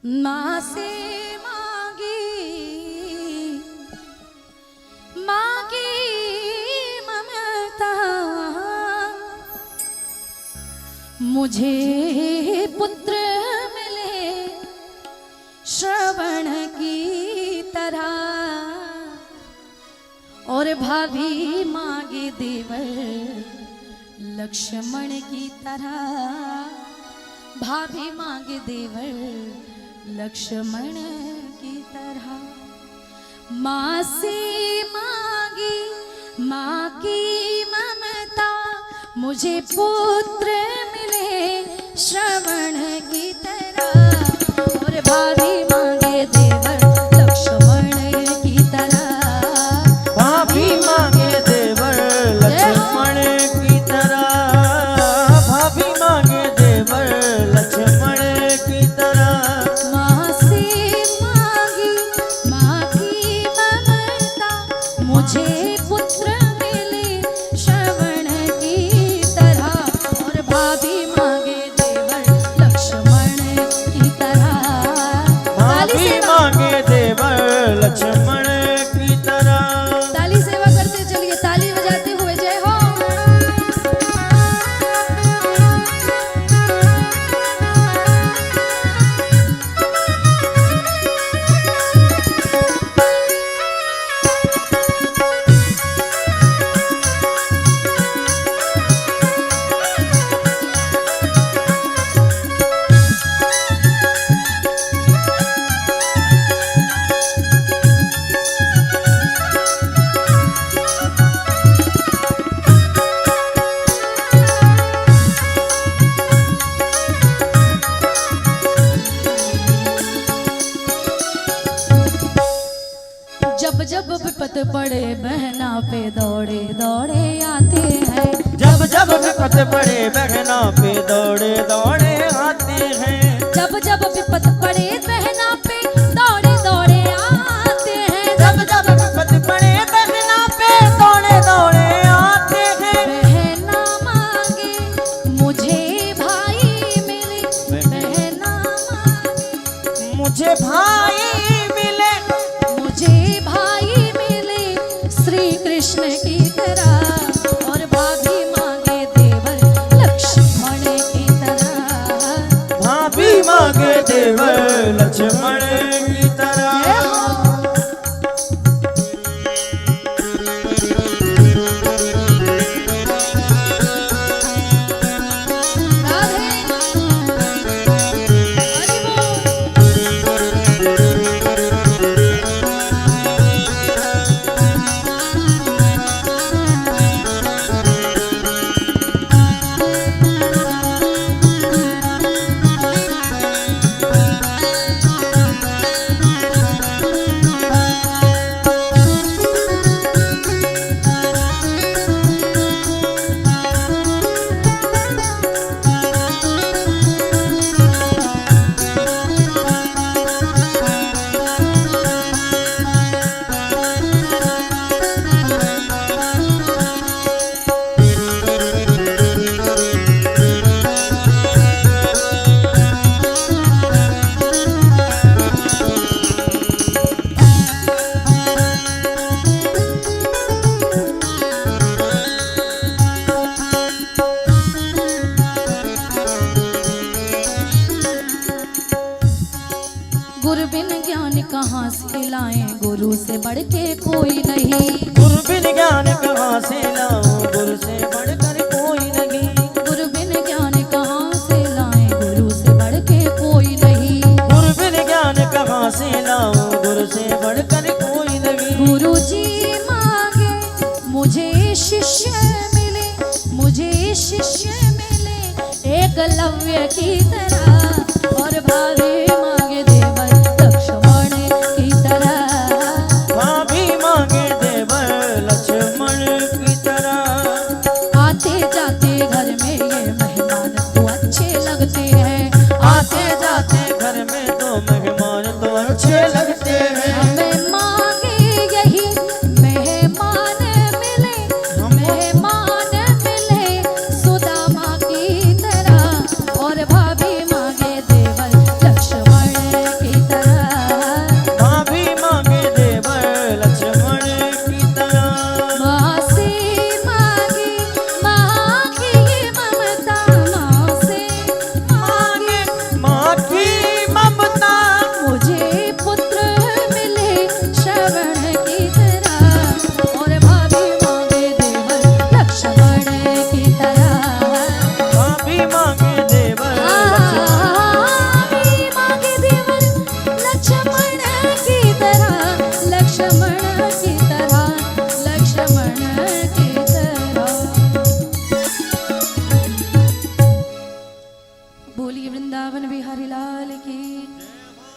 माँ से मांगी मांगी ममता, मुझे पुत्र मिले श्रवण की तरह, और भाभी मांगे देवर लक्ष्मण की तरह, भाभी मांगे देवर लक्ष्मण की तरह। माँ से मांगी माँ की ममता, मुझे पुत्र मिले श्रवण की तरह, और भाभी मांगे देवर लक्ष्मण की तरह, भाभी मांगे देवर लक्ष्मण की तरह, भाभी मांगे देवर लक्ष्मण की तरह। माँ से मांगी माँ की ममता, मुझे पुत्र मिले श्रवण की तरह, और भाभी मांगे देवर लक्ष्मण की तरह, भाभी मांगे देवर लक्ष्मण की तरह। ताली सेवा करते चलिए, ताली बजाते हुए जय हो। जब जब विपत पड़े बहना पे दौड़े दौड़े आते हैं, जब जब विपत पड़े बहना पे दौड़े दौड़े आते हैं, जब जब विपत पड़े बहना पे दौड़े दौड़े आते हैं, जब जब विपत पड़े बहना पे दौड़े दौड़े आते हैं। बहना मांगे मुझे भाई मिले, बहना मांगे मुझे भाई मिले, मुझे भाई मिले श्री कृष्ण की तरह, और भाभी मांगे देवर लक्ष्मण की तरह, भाभी मांगे देवर लक्ष्मण की तरह। राधे हरि बोल। गुरु बिन ज्ञान कहाँ से लाएं, गुरु से बढ़ के कोई नहीं, गुरु बिन ज्ञान कहाँ से लाऊं, गुरु से बढ़कर कोई नहीं, गुरु बिन ज्ञान कहाँ से लाएं, गुरु से बढ़ के कोई नहीं, गुरु बिन ज्ञान कहाँ से लाऊं, गुरु से बढ़कर कोई नहीं। गुरु जी मांगे मुझे शिष्य मिले, मुझे शिष्य मिले एकलव्य की तरह, और भाभी मांगे देवर लक्ष्मण की तरह, भाभी मांगे देवर लक्ष्मण की तरह। आते जाते घर में ये मेहमान तो अच्छे लगते हैं, आते जाते घर में तो मेहमान तो अच्छे लगते हैं। हमें मांगे यही मेहमान मिले, मेहमान मिले सुदामा की तरह, और भाभी मांगे देवर लक्ष्मण बन